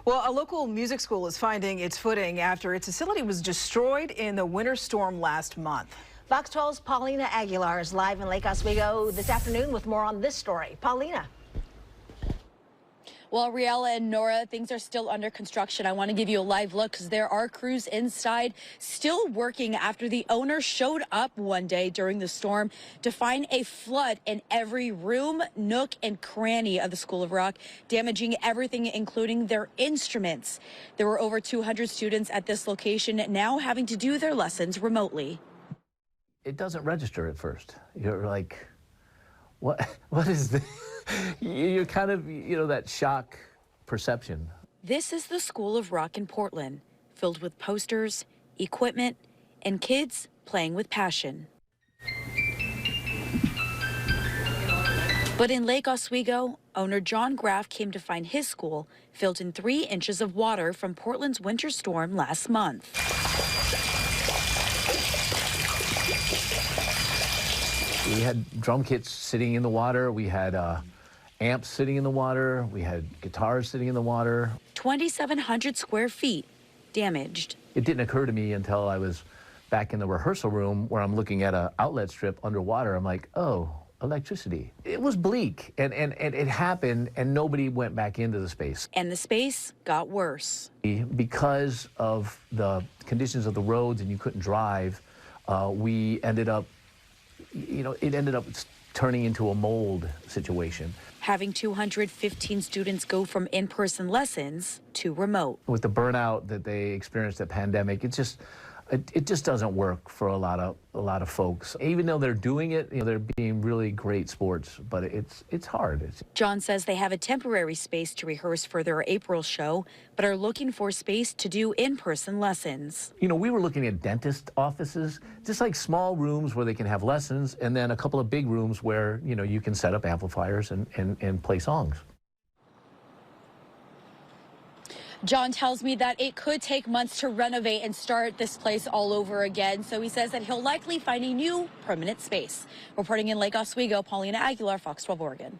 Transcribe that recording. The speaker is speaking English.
Well, a local music school is finding its footing after its facility was destroyed in the winter storm last month. Fox 12's Paulina Aguilar is live in Lake Oswego this afternoon with more on this story. Paulina. Well, Riella and Nora, things are still under construction. I want to give you a live look because there are crews inside still working after the owner showed up one day during the storm to find a flood in every room, nook, and cranny of the School of Rock, damaging everything, including their instruments. There were over 200 students at this location now having to do their lessons remotely. It doesn't register at first. You're like, what is this? You're kind of, that shock perception. This is the School of Rock in Portland, filled with posters, equipment, and kids playing with passion. But in Lake Oswego, owner John Graff came to find his school filled in 3 inches of water from Portland's winter storm last month. We had drum kits sitting in the water. We had amps sitting in the water. We had guitars sitting in the water. 2,700 square feet damaged. It didn't occur to me until I was back in the rehearsal room where I'm looking at an outlet strip underwater. I'm like, oh, electricity. It was bleak, and it happened, and nobody went back into the space. And the space got worse. Because of the conditions of the roads and you couldn't drive, we ended up, it ended up turning into a mold situation. Having 215 students go from in-person lessons to remote. With the burnout that they experienced at pandemic, it just doesn't work for a lot of folks. Even though they're doing it, they're being really great sports, but it's hard. John says they have a temporary space to rehearse for their April show, but are looking for space to do in-person lessons. We were looking at dentist offices, just like small rooms where they can have lessons, and then a couple of big rooms where, you can set up amplifiers and play songs. John tells me that it could take months to renovate and start this place all over again, so he says that he'll likely find a new permanent space. Reporting in Lake Oswego, Paulina Aguilar, Fox 12 Oregon.